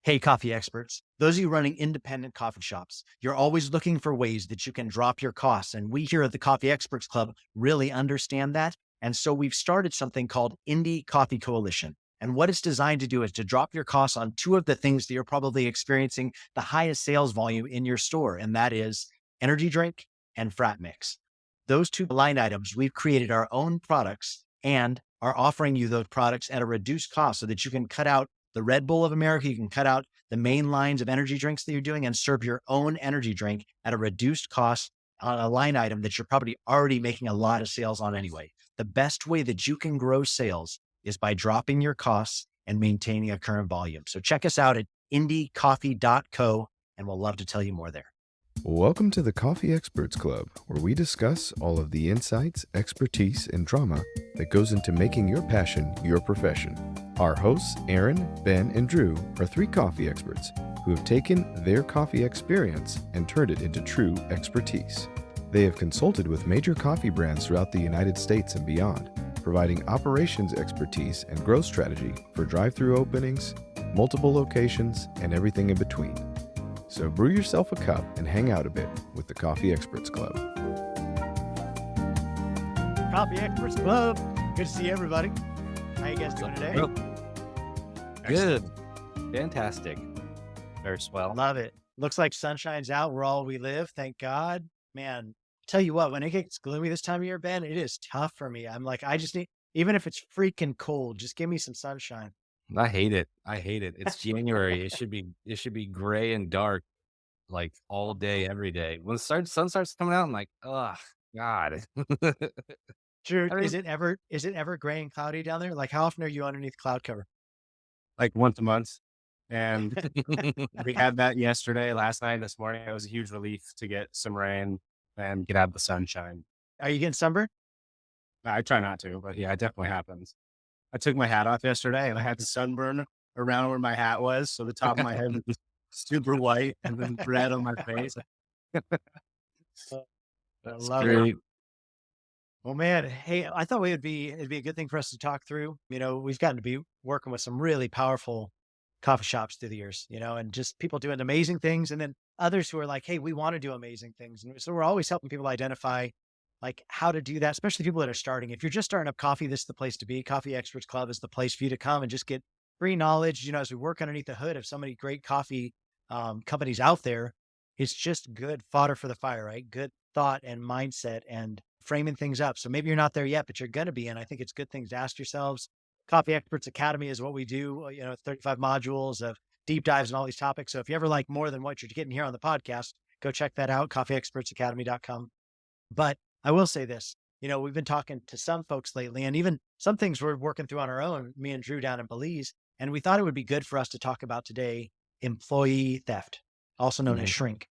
Hey, coffee experts. Those of you running independent coffee shops, you're always looking for ways that you can drop your costs. And we here at the Coffee Experts Club really understand that. And so we've started something called Indie Coffee Coalition. And what it's designed to do is to drop your costs on two of the things that you're probably experiencing the highest sales volume in your store. And that is energy drink and frat mix. Those two line items, we've created our own products and are offering you those products at a reduced cost so that you can cut out the Red Bull of America. You can cut out the main lines of energy drinks that you're doing and serve your own energy drink at a reduced cost on a line item that you're probably already making a lot of sales on anyway. The best way that you can grow sales is by dropping your costs and maintaining a current volume. So check us out at indiecoffee.co and we'll love to tell you more there. Welcome to the Coffee Experts Club, where we discuss all of the insights, expertise, and drama that goes into making your passion your profession. Our hosts, Aaron, Ben, and Drew, are three coffee experts who have taken their coffee experience and turned it into true expertise. They have consulted with major coffee brands throughout the United States and beyond, providing operations expertise and growth strategy for drive-through openings, multiple locations, and everything in between. So brew yourself a cup and hang out a bit with the Coffee Experts Club. Coffee Experts Club. Good to see everybody. How you guys doing today? Good. Fantastic. Very swell. Love it. Looks like sunshine's out. We're all we live. Thank God. Man, tell you what, when it gets gloomy this time of year, Ben, it is tough for me. I'm like, I just need, even if it's freaking cold, just give me some sunshine. I hate it. It's January. It should be gray and dark like all day, every day. When sun starts coming out, I'm like, oh God. Drew, I mean, is it ever gray and cloudy down there? Like how often are you underneath cloud cover? like once a month. And we had that yesterday, last night, this morning. It was a huge relief to get some rain and get out the sunshine. Are you getting sunburned? I try not to, but yeah, it definitely happens. I took my hat off yesterday and I had the sunburn around where my hat was. So the top of my head was super white and then red on my face. I love it. Well, man, hey, I thought it'd be a good thing for us to talk through. You know, we've gotten to be working with some really powerful coffee shops through the years, you know, and just people doing amazing things. And then others who are like, hey, we want to do amazing things. And so we're always helping people identify like how to do that, especially people that are starting. If you're just starting up coffee, this is the place to be. Coffee Experts Club is the place for you to come and just get free knowledge. You know, as we work underneath the hood of so many great coffee companies out there, it's just good fodder for the fire, right? Good thought and mindset and framing things up. So maybe you're not there yet, but you're going to be. And I think it's good things to ask yourselves. Coffee Experts Academy is what we do, you know, 35 modules of deep dives and all these topics. So if you ever like more than what you're getting here on the podcast, go check that out, coffeeexpertsacademy.com. But I will say this, you know, we've been talking to some folks lately and even some things we're working through on our own, me and Drew down in Belize. And we thought it would be good for us to talk about today, employee theft, also known as shrink.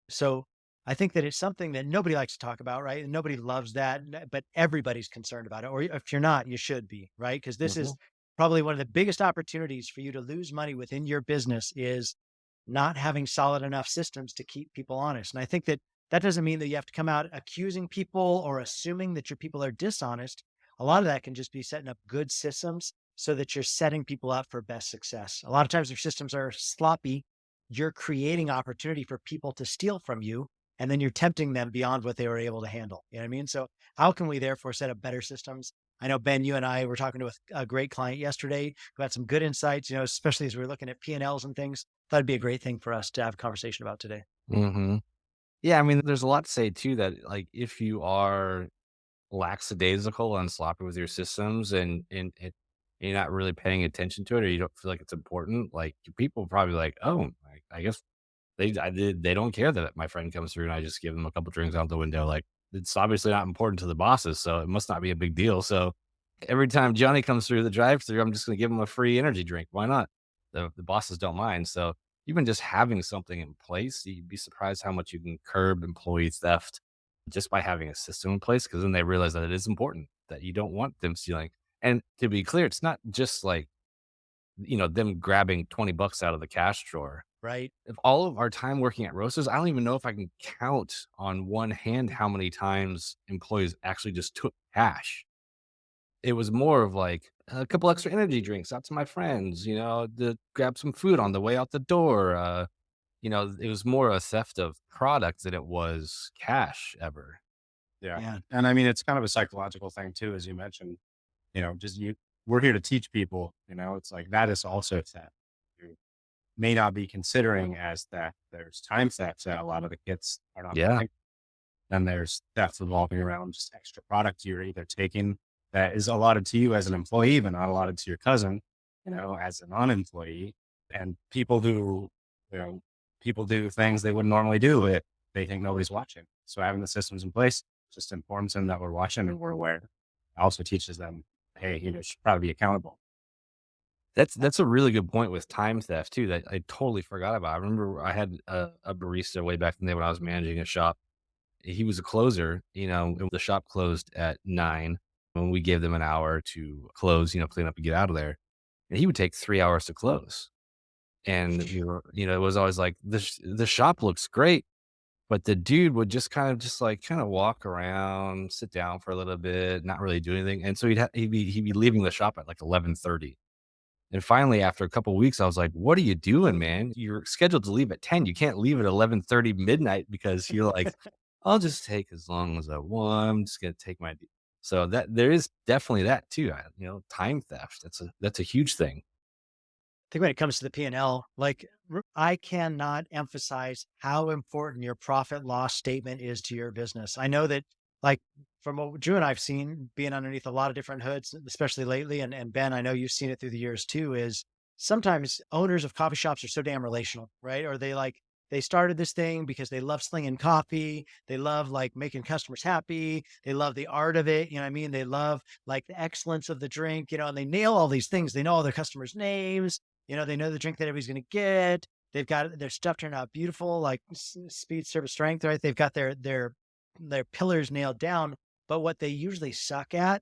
So I think that it's something that nobody likes to talk about, right? And nobody loves that, but everybody's concerned about it. Or if you're not, you should be, right? Because this is probably one of the biggest opportunities for you to lose money within your business is not having solid enough systems to keep people honest. And I think that that doesn't mean that you have to come out accusing people or assuming that your people are dishonest. A lot of that can just be setting up good systems so that you're setting people up for best success. A lot of times if systems are sloppy, you're creating opportunity for people to steal from you. And then you're tempting them beyond what they were able to handle. You know what I mean? So how can we therefore set up better systems? I know, Ben, you and I were talking to a great client yesterday who had some good insights, you know, especially as we were looking at P&Ls and things. That'd be a great thing for us to have a conversation about today. Yeah, I mean, there's a lot to say too that like if you are lackadaisical and sloppy with your systems and you're not really paying attention to it or you don't feel like it's important, like people probably like, oh, I guess they don't care that my friend comes through and I just give them a couple drinks out the window. Like it's obviously not important to the bosses, so it must not be a big deal. So every time Johnny comes through the drive-through, I'm just going to give him a free energy drink. Why not? The bosses don't mind. So even just having something in place, you'd be surprised how much you can curb employee theft just by having a system in place. Because then they realize that it is important that you don't want them stealing. And to be clear, it's not just like them grabbing $20 out of the cash drawer. Right. If all of our time working at Roasters, I don't even know if I can count on one hand how many times employees actually just took cash. it was more of like a couple extra energy drinks out to my friends, to grab some food on the way out the door. It was more a theft of product than it was cash ever. Yeah. Yeah. And I mean, it's kind of a psychological thing too, as you mentioned, just we're here to teach people, it's like that is also theft. You may not be considering as theft. There's time theft that a lot of the kids are not Yeah. thinking. Then there's theft revolving around just extra product you're either taking that is allotted to you as an employee, but not allotted to your cousin, as a non-employee. And you know, people do things they wouldn't normally do if they think nobody's watching. So having the systems in place just informs them that we're watching and we're aware. It also teaches them, hey, should probably be accountable. That's a really good point with time theft too that I totally forgot about. I remember I had a barista way back in the day when I was managing a shop. He was a closer, and the shop closed at 9 when we gave them an hour to close, clean up and get out of there. And he would take 3 hours to close. And it was always like the shop looks great, but the dude would just kind of walk around, sit down for a little bit, not really do anything. And so he'd be leaving the shop at like 11:30. And finally, after a couple of weeks, I was like, "What are you doing, man? You're scheduled to leave at 10. You can't leave at 11:30 midnight because you're like, I'll just take as long as I want. I'm just gonna take my." So that there is definitely that too. Time theft. That's a huge thing. Think when it comes to the P&L, like I cannot emphasize how important your profit loss statement is to your business. I know that like from what Drew and I've seen being underneath a lot of different hoods, especially lately, and Ben, I know you've seen it through the years too, is sometimes owners of coffee shops are so damn relational, right? Or they started this thing because they love slinging coffee. They love like making customers happy. They love the art of it. You know what I mean? They love like the excellence of the drink, and they nail all these things. They know all their customers' names. They know the drink that everybody's going to get. They've got their stuff turned out beautiful, like speed, service, strength, right? They've got their pillars nailed down. But what they usually suck at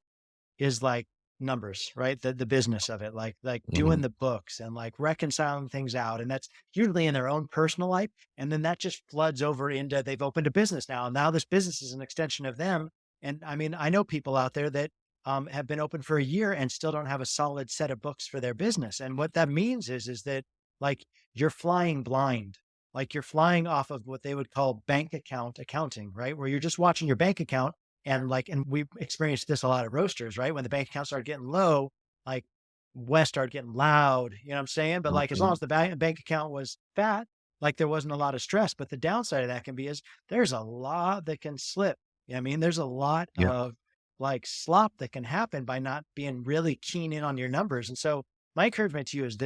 is like numbers, right? The business of it, like Mhm. doing the books and like reconciling things out. And that's usually in their own personal life. And then that just floods over into they've opened a business now. And now this business is an extension of them. And I mean, I know people out there that have been open for a year and still don't have a solid set of books for their business. And what that means is that like you're flying blind, like you're flying off of what they would call bank account accounting, right? Where you're just watching your bank account and we've experienced this a lot of roasters, right? When the bank account started getting low, like West started getting loud, you know what I'm saying? But like as long Mhm. as the bank account was fat, like there wasn't a lot of stress. But the downside of that can be is there's a lot that can slip. You know what I mean? There's a lot Yeah. of like slop that can happen by not being really keen in on your numbers. And so my encouragement to you is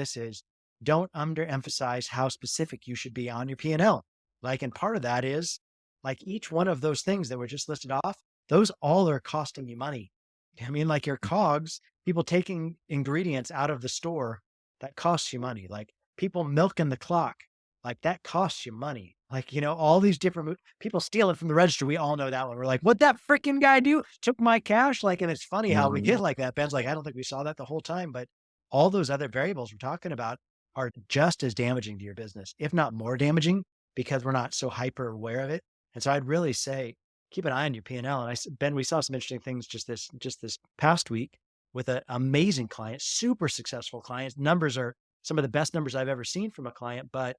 don't underemphasize how specific you should be on your P&L. Like, and part of that is like each one of those things that were just listed off, those all are costing you money. I mean, like your cogs, people taking ingredients out of the store, that costs you money. Like people milking the clock, like that costs you money. Like, all these different people stealing from the register. We all know that one. We're like, what that freaking guy do? Took my cash. Like, and it's funny how we Mhm. get like that. Ben's like, I don't think we saw that the whole time, but all those other variables we're talking about are just as damaging to your business, if not more damaging, because we're not so hyper aware of it. And so I'd really say keep an eye on your P&L. And Ben, we saw some interesting things just this past week with an amazing client, super successful client. Numbers are some of the best numbers I've ever seen from a client, but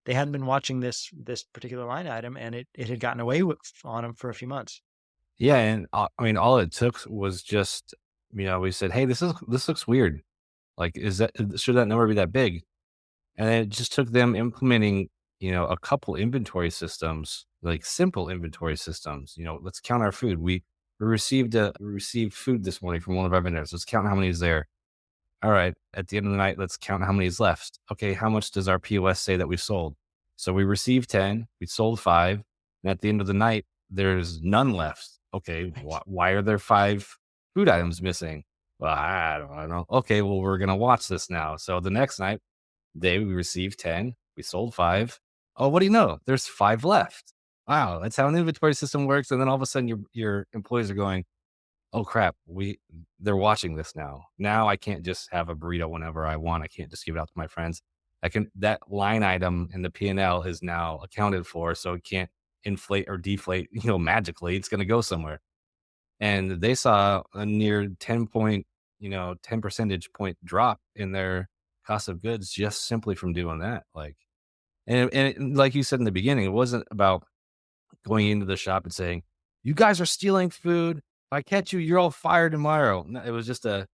they hadn't been watching this particular line item, and it had gotten away with on them for a few months. Yeah, and I mean, all it took was just, we said, "Hey, this looks weird. Like, should that number be that big?" And then it just took them implementing, a couple inventory systems, like simple inventory systems. Let's count our food. We received food this morning from one of our vendors. Let's count how many is there. All right. At the end of the night, let's count how many is left. Okay. How much does our POS say that we sold? So we received 10, we sold five. And at the end of the night, there's none left. Okay. Right. Why are there five food items missing? Well, I don't know. Okay. Well, we're going to watch this now. So the next night, we received 10, we sold five. Oh, what do you know? There's five left. Wow. That's how an inventory system works. And then all of a sudden, your employees are going, oh crap, they're watching this now. Now I can't just have a burrito whenever I want. I can't just give it out to my friends. That line item in the P&L is now accounted for, so it can't inflate or deflate, magically. It's going to go somewhere. and they saw a near 10 point, 10 percentage point drop in their cost of goods just simply from doing that. Like, like you said in the beginning, it wasn't about going into the shop and saying, "You guys are stealing food. If I catch you, you're all fired tomorrow." No, it was just a,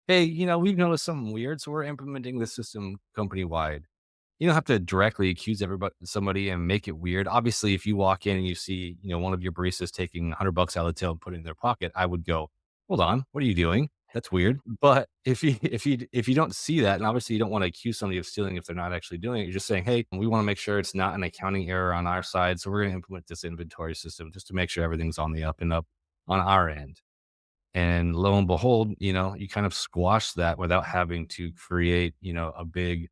"Hey, we've noticed something weird, so we're implementing this system company wide." You don't have to directly accuse somebody and make it weird. Obviously, if you walk in and you see, one of your baristas taking $100 out of the till and put it in their pocket, I would go, "Hold on, what are you doing? That's weird." But if you don't see that, and obviously you don't want to accuse somebody of stealing if they're not actually doing it, you're just saying, "Hey, we want to make sure it's not an accounting error on our side, so we're going to implement this inventory system just to make sure everything's on the up and up on our end." And lo and behold, you kind of squash that without having to create, a big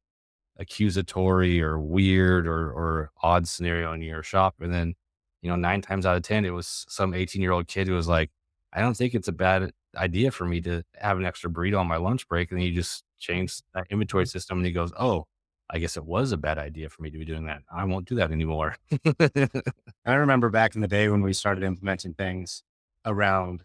accusatory or weird or odd scenario in your shop. And then, 9 times out of 10, it was some 18-year-old kid who was like, "I don't think it's a bad idea for me to have an extra burrito on my lunch break." And then you just change that inventory system and he goes, "Oh, I guess it was a bad idea for me to be doing that. I won't do that anymore." I remember back in the day when we started implementing things around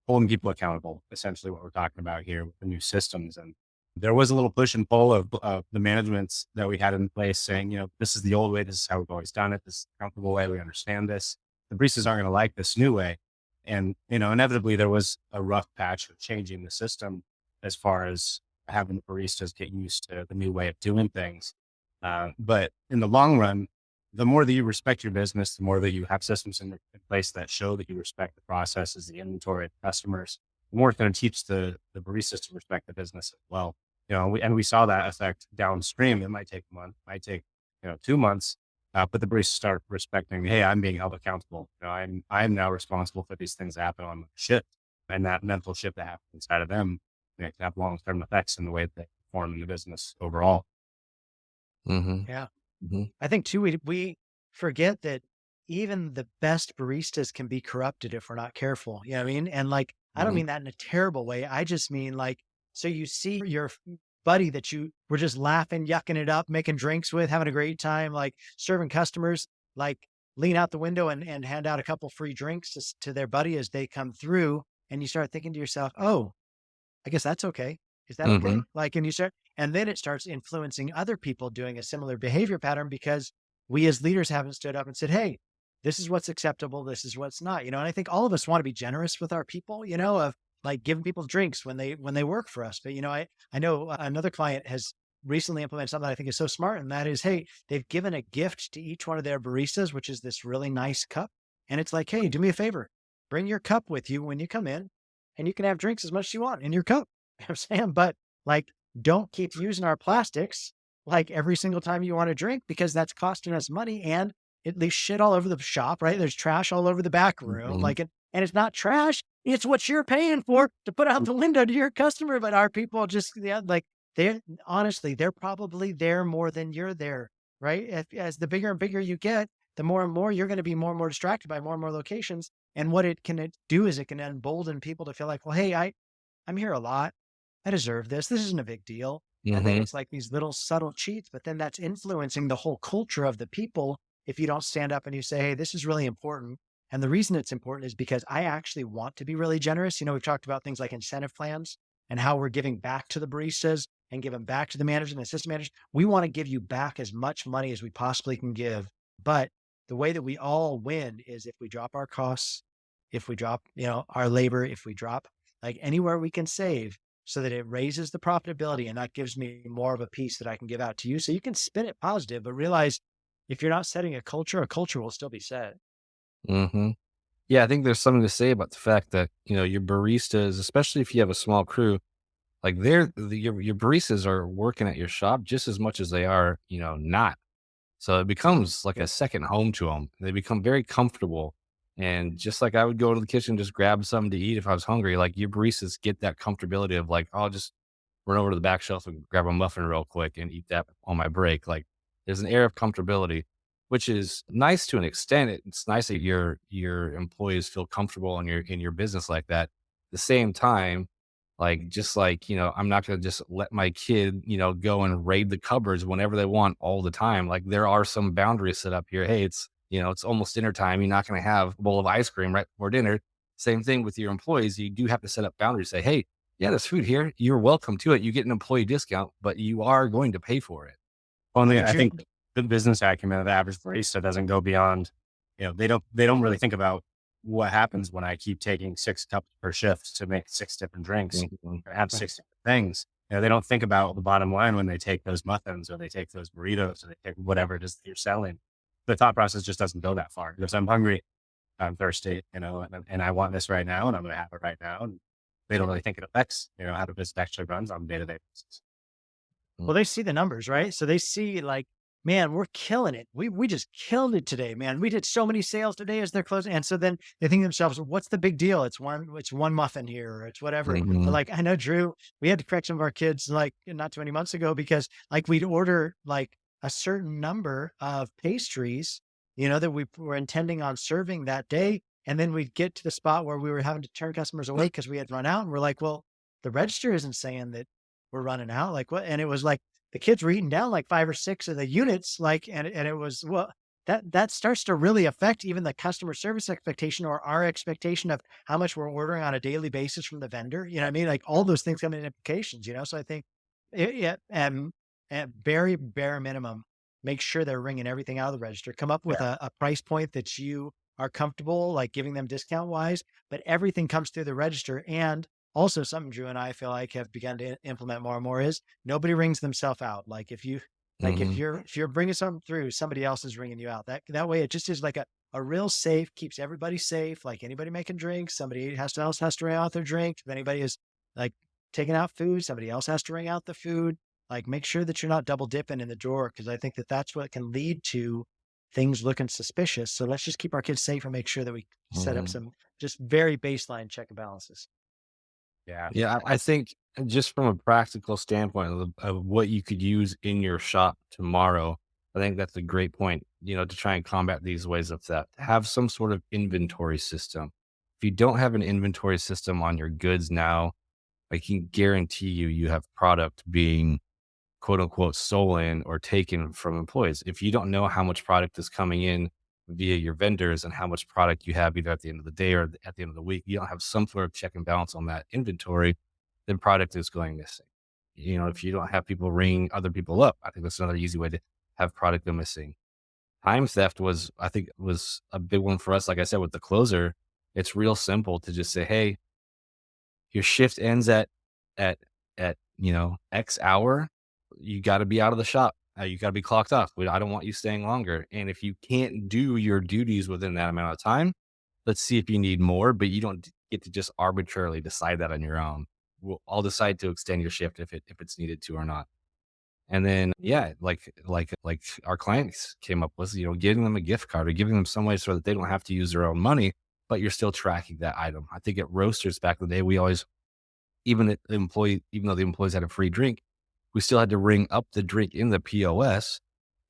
holding people accountable, essentially what we're talking about here with the new systems. And there was a little push and pull of the managements that we had in place saying, this is the old way. This is how we've always done it. This is the comfortable way. We understand this. The baristas aren't going to like this new way. And, inevitably there was a rough patch of changing the system as far as having the baristas get used to the new way of doing things. But in the long run, the more that you respect your business, the more that you have systems in place that show that you respect the processes, the inventory, the customers, the more it's going to teach the baristas to respect the business as well. We saw that effect downstream. It might take a month, might take, 2 months, but the baristas start respecting, hey, I'm being held accountable. I'm now responsible for these things that happen on my shift, and that mental shift that happens inside of them, can have long-term effects in the way that they perform in the business overall. Hmm. Yeah. Hmm. I think too, we forget that even the best baristas can be corrupted if we're not careful. You know what I mean? And like, I don't Hmm. mean that in a terrible way. I just mean like, so you see your buddy that you were just laughing, yucking it up, making drinks with, having a great time, like serving customers, like lean out the window and hand out a couple free drinks to their buddy as they come through. And you start thinking to yourself, oh, I guess that's okay. Is that Hmm. okay? Like, and you start, and then it starts influencing other people doing a similar behavior pattern because we as leaders haven't stood up and said, hey, this is what's acceptable. This is what's not, and I think all of us want to be generous with our people, of like giving people drinks when they work for us. But, I know another client has recently implemented something I think is so smart. And that is, hey, they've given a gift to each one of their baristas, which is this really nice cup. And it's like, hey, do me a favor, bring your cup with you when you come in and you can have drinks as much as you want in your cup. You know what I'm saying? But like, don't keep using our plastics like every single time you want to drink because that's costing us money and it leaves shit all over the shop, right? There's trash all over the back room. Hmm. Like and it's not trash. It's what you're paying for to put out the window to your customer. But our people just, yeah, like they're honestly, they're probably there more than you're there, right? As the bigger and bigger you get, the more and more you're going to be more and more distracted by more and more locations. And what it can do is it can embolden people to feel like, well, hey, I'm here a lot. I deserve this. This isn't a big deal. And then Hmm. it's like these little subtle cheats, but then that's influencing the whole culture of the people. If you don't stand up and you say, hey, this is really important. And the reason it's important is because I actually want to be really generous. We've talked about things like incentive plans and how we're giving back to the baristas and giving back to the managers and the assistant managers. We want to give you back as much money as we possibly can give. But the way that we all win is if we drop our costs, if we drop, our labor, if we drop like anywhere we can save so that it raises the profitability and that gives me more of a piece that I can give out to you. So you can spin it positive, but realize if you're not setting a culture will still be set. Hmm. Yeah, I think there's something to say about the fact that, your baristas, especially if you have a small crew, like your baristas are working at your shop just as much as they are, not. So it becomes like a second home to them. They become very comfortable. And just like I would go to the kitchen, just grab something to eat if I was hungry, like your baristas get that comfortability of like, I'll just run over to the back shelf and grab a muffin real quick and eat that on my break. Like there's an air of comfortability, which is nice to an extent. It's nice that your employees feel comfortable in your business like that. At the same time, like just like, I'm not gonna just let my kid, go and raid the cupboards whenever they want all the time. Like there are some boundaries set up here. Hey, it's almost dinner time. You're not gonna have a bowl of ice cream right before dinner. Same thing with your employees. You do have to set up boundaries. Say, hey, yeah, there's food here. You're welcome to it. You get an employee discount, but you are going to pay for it. Only Hey, I Drew. think the business acumen of the average barista doesn't go beyond, they don't really think about what happens when I keep taking 6 cups per shift to make 6 different drinks Mhm. or have 6 different things. They don't think about the bottom line when they take those muffins or they take those burritos or they take whatever it is that you're selling. The thought process just doesn't go that far because I'm hungry, I'm thirsty, and I want this right now and I'm going to have it right now. And they don't really think it affects, how the business actually runs on a day-to-day basis. Well, they see the numbers, right? So they see like, man, we're killing it. We just killed it today, man. We did so many sales today as they're closing. And so then they think to themselves, what's the big deal? It's one muffin here, or it's whatever. But Mhm. like, I know, Drew, we had to correct some of our kids like not too many months ago because like we'd order like a certain number of pastries, that we were intending on serving that day. And then we'd get to the spot where we were having to turn customers away because we had run out. And we're like, well, the register isn't saying that we're running out. Like what? And it was like the kids were eating down like 5 or 6 of the units, like, and it was, well, that starts to really affect even the customer service expectation or our expectation of how much we're ordering on a daily basis from the vendor. You know what I mean? Like all those things come in implications. So I think yeah, at very bare minimum, make sure they're ringing everything out of the register. Come up with a price point that you are comfortable, like giving them discount wise, but everything comes through the register. And also something Drew and I feel like have begun to implement more and more is nobody rings themselves out. Like if Mhm. you're bringing something through, somebody else is ringing you out. That way it just is like a real safe, keeps everybody safe. Like anybody making drinks, somebody else has to ring out their drink. If anybody is like taking out food, somebody else has to ring out the food. Like make sure that you're not double dipping in the drawer because I think that that's what can lead to things looking suspicious. So let's just keep our kids safe and make sure that we set up Mhm. some just very baseline check and balances. Yeah. Yeah, I think just from a practical standpoint of what you could use in your shop tomorrow, I think that's a great point, to try and combat these ways of theft. Have some sort of inventory system. If you don't have an inventory system on your goods now, I can guarantee you have product being quote unquote stolen or taken from employees. If you don't know how much product is coming in via your vendors and how much product you have either at the end of the day or at the end of the week, you don't have some sort of check and balance on that inventory, then product is going missing. If you don't have people ring other people up, I think that's another easy way to have product go missing. Time theft was a big one for us. Like I said, with the closer, it's real simple to just say, hey, your shift ends at X hour. You got to be out of the shop. You got to be clocked off. I don't want you staying longer. And if you can't do your duties within that amount of time, let's see if you need more. But you don't get to just arbitrarily decide that on your own. I'll decide to extend your shift if it's needed to or not. And then yeah, like our clients came up with, giving them a gift card or giving them some way so that they don't have to use their own money, but you're still tracking that item. I think at roasters back in the day, we always even though the employees had a free drink, we still had to ring up the drink in the POS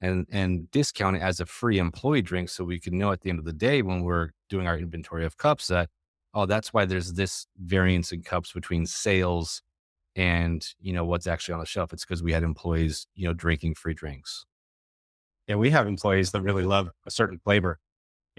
and discount it as a free employee drink so we could know at the end of the day when we're doing our inventory of cups that, oh, that's why there's this variance in cups between sales and, what's actually on the shelf. It's because we had employees, drinking free drinks. Yeah, we have employees that really love a certain flavor.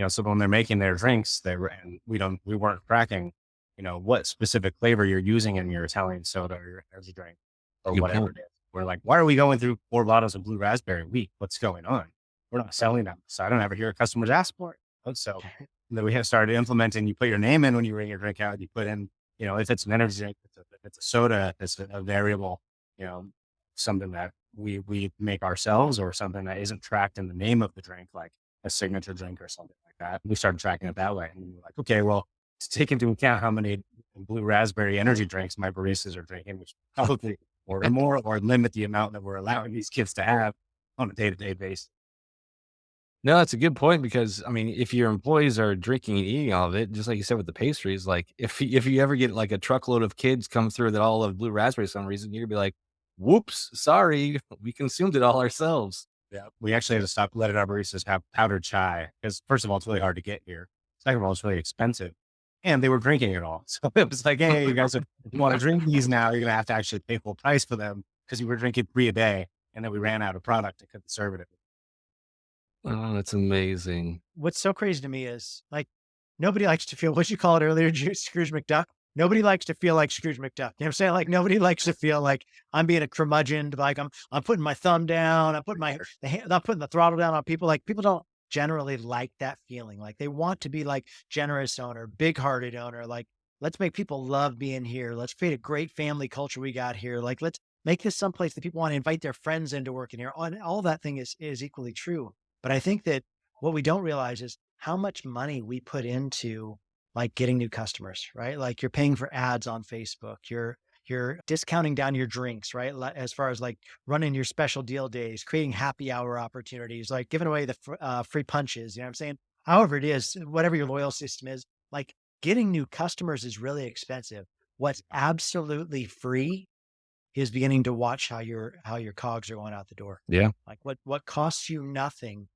So when they're making their drinks, and we weren't tracking, what specific flavor you're using in your Italian soda or your energy drink or Good whatever point. it is. We're like, why are we going through 4 bottles of blue raspberry a week? What's going on? We're not selling them. So I don't ever hear customers ask for it. So then we have started implementing, you put your name in when you bring your drink out, you put in, if it's an energy drink, if it's a soda, if it's a variable, you know, something that we make ourselves or something that isn't tracked in the name of the drink, like a signature drink or something like that. We started tracking it that way. And we were like, okay, well, to take into account how many blue raspberry energy drinks my baristas are drinking, which probably order more or limit the amount that we're allowing these kids to have on a day-to-day basis. No, that's a good point because I mean, if your employees are drinking and eating all of it, just like you said with the pastries, like if you ever get like a truckload of kids come through that all have blue raspberry for some reason, you're gonna be like, "Whoops, sorry, we consumed it all ourselves." Yeah. We actually had to stop letting our baristas have powdered chai because first of all, it's really hard to get here. Second of all, it's really expensive. And they were drinking it all. So it was like, hey, you guys, if you want to drink these now, you're going to have to actually pay full price for them because you were drinking 3 a day. And then we ran out of product and couldn't serve it. Oh, that's amazing. What's so crazy to me is like nobody likes to feel, what you call it earlier, Scrooge McDuck. Nobody likes to feel like Scrooge McDuck. You know what I'm saying? Like nobody likes to feel like I'm being a curmudgeon, like I'm putting my thumb down, I'm putting the throttle down on people. Like people don't generally like that feeling. Like they want to be like generous owner, big-hearted owner. Like let's make people love being here. Let's create a great family culture we got here. Like let's make this someplace that people want to invite their friends into working here. All that thing is equally true. But I think that what we don't realize is how much money we put into like getting new customers, right? Like you're paying for ads on Facebook, you're discounting down your drinks, right? As far as like running your special deal days, creating happy hour opportunities, like giving away the free punches. You know what I'm saying? However it is, whatever your loyal system is, like getting new customers is really expensive. What's absolutely free is beginning to watch how your cogs are going out the door. Yeah. Like what costs you nothing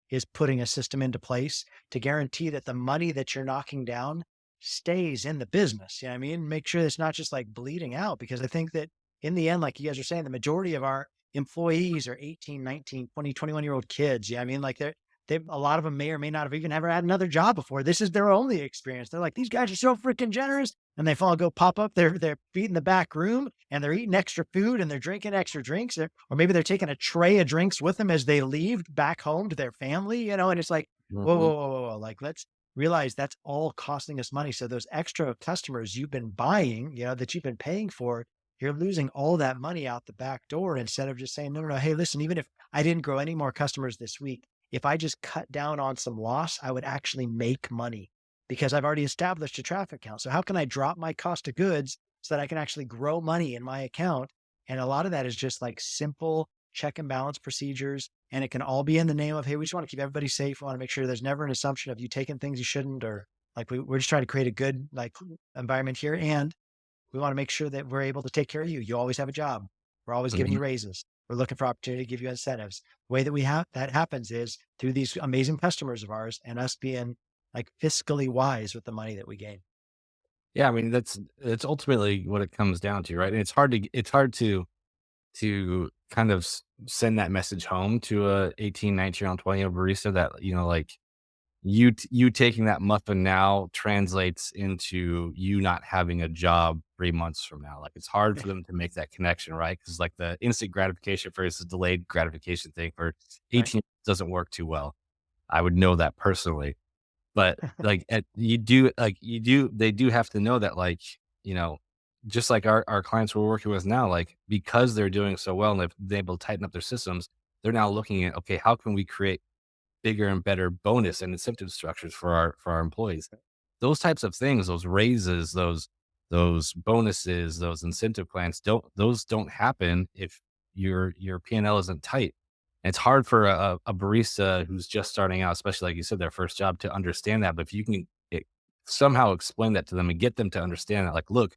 is putting a system into place to guarantee that the money that you're knocking down stays in the business. You know what I mean? Make sure it's not just like bleeding out, because I think that in the end, like you guys are saying, the majority of our employees are 18, 19, 20, 21-year-old kids. Yeah. I mean, like a lot of them may or may not have even ever had another job before. This is their only experience. They're like, these guys are so freaking generous. And they fall go pop up their feet in the back room and they're eating extra food and they're drinking extra drinks, or maybe they're taking a tray of drinks with them as they leave back home to their family, you know, and it's like, whoa, Mhm. whoa, whoa, whoa, whoa. Like, let's realize that's all costing us money. So those extra customers you've been buying, you know, that you've been paying for, you're losing all that money out the back door instead of just saying, no, no, no. Hey, listen, even if I didn't grow any more customers this week, if I just cut down on some loss, I would actually make money because I've already established a traffic count. So how can I drop my cost of goods so that I can actually grow money in my account? And a lot of that is just like simple check and balance procedures. And it can all be in the name of, hey, we just want to keep everybody safe. We want to make sure there's never an assumption of you taking things you shouldn't, or like we're just trying to create a good like environment here. And we want to make sure that we're able to take care of you. You always have a job. We're always giving Mhm. you raises. We're looking for opportunity to give you incentives. The way that we have that happens is through these amazing customers of ours and us being like fiscally wise with the money that we gain. Yeah, I mean, that's ultimately what it comes down to, right? And it's hard to kind of send that message home to a 18, 19-year-old, 20-year-old barista that, like you taking that muffin now translates into you not having a job 3 months from now. Like it's hard for them to make that connection, right? Because like the instant gratification versus delayed gratification thing for Right. 18 doesn't work too well. I would know that personally. But, like, they do have to know that, like, you know, just like our clients we're working with now, like, because they're doing so well and they've been able to tighten up their systems, they're now looking at, "Okay, how can we create bigger and better bonus and incentive structures for our employees?" Those types of things, those raises, those bonuses, those incentive plans, don't happen if your P&L isn't tight. It's hard for a barista who's just starting out, especially like you said, their first job to understand that. But if you can somehow explain that to them and get them to understand that, like, look,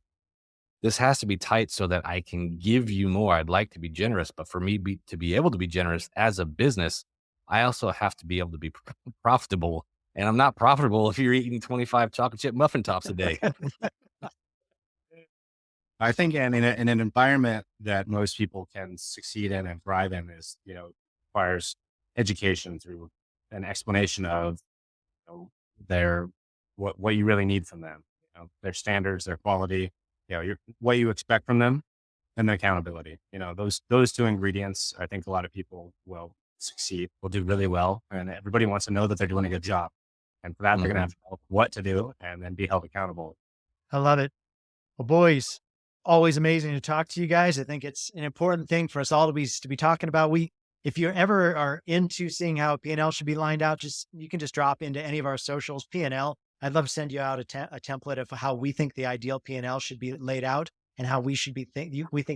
this has to be tight so that I can give you more. I'd like to be generous, but for me to be able to be generous as a business, I also have to be able to be profitable. And I'm not profitable if you're eating 25 chocolate chip muffin tops a day. I think in an environment that most people can succeed in and thrive in is, requires education through an explanation of, their what you really need from them, their standards, their quality, what you expect from them, and the accountability. Those two ingredients, I think a lot of people will succeed, will do really well, and everybody wants to know that they're doing a good job. And for that, they're going to Mhm. have to know what to do and then be held accountable. I love it. Well, boys, always amazing to talk to you guys. I think it's an important thing for us all to be talking about. If you ever are into seeing how a P&L should be lined out, you can just drop into any of our socials, P&L. I'd love to send you out a template of how we think the ideal P&L should be laid out and how we think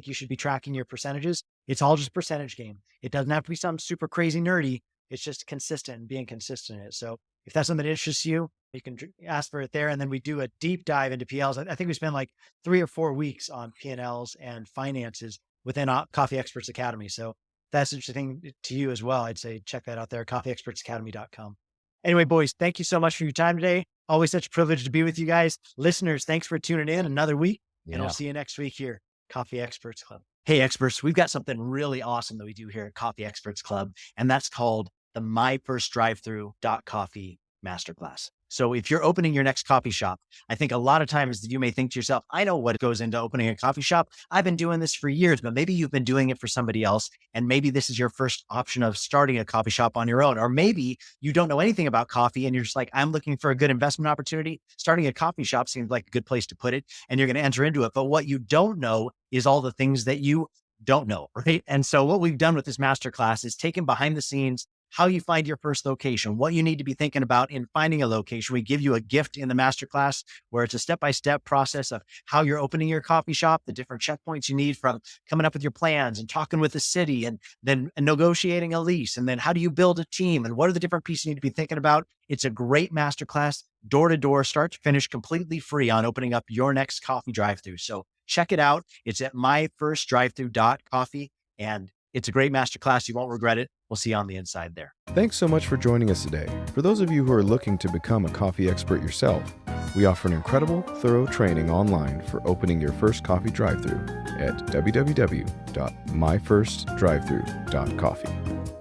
you should be tracking your percentages. It's all just percentage game. It doesn't have to be something super crazy nerdy. It's just consistent and being consistent in it. So if that's something that interests you, you can ask for it there. And then we do a deep dive into PLs. I think we spend like 3 or 4 weeks on P&Ls and finances within Coffee Experts Academy. So if that's interesting to you as well, I'd say check that out there, coffeeexpertsacademy.com. Anyway, boys, thank you so much for your time today. Always such a privilege to be with you guys. Listeners, thanks for tuning in another week, and we'll Yeah. see you next week here, Coffee Experts Club. Hey, experts, we've got something really awesome that we do here at Coffee Experts Club, and that's called the My First Drive Through Coffee Masterclass. So if you're opening your next coffee shop, I think a lot of times you may think to yourself, I know what goes into opening a coffee shop. I've been doing this for years, but maybe you've been doing it for somebody else. And maybe this is your first option of starting a coffee shop on your own. Or maybe you don't know anything about coffee and you're just like, I'm looking for a good investment opportunity. Starting a coffee shop seems like a good place to put it, and you're going to enter into it. But what you don't know is all the things that you don't know, right? And so what we've done with this masterclass is taken behind the scenes, how you find your first location, what you need to be thinking about in finding a location. We give you a gift in the masterclass where it's a step-by-step process of how you're opening your coffee shop, the different checkpoints you need from coming up with your plans and talking with the city and then negotiating a lease. And then how do you build a team and what are the different pieces you need to be thinking about? It's a great masterclass, door to door, start to finish, completely free on opening up your next coffee drive-through. So check it out. It's at myfirstdrivethrough.coffee, and it's a great masterclass. You won't regret it. We'll see you on the inside there. Thanks so much for joining us today. For those of you who are looking to become a coffee expert yourself, we offer an incredible, thorough training online for opening your first coffee drive-through at www.myfirstdrivethrough.coffee.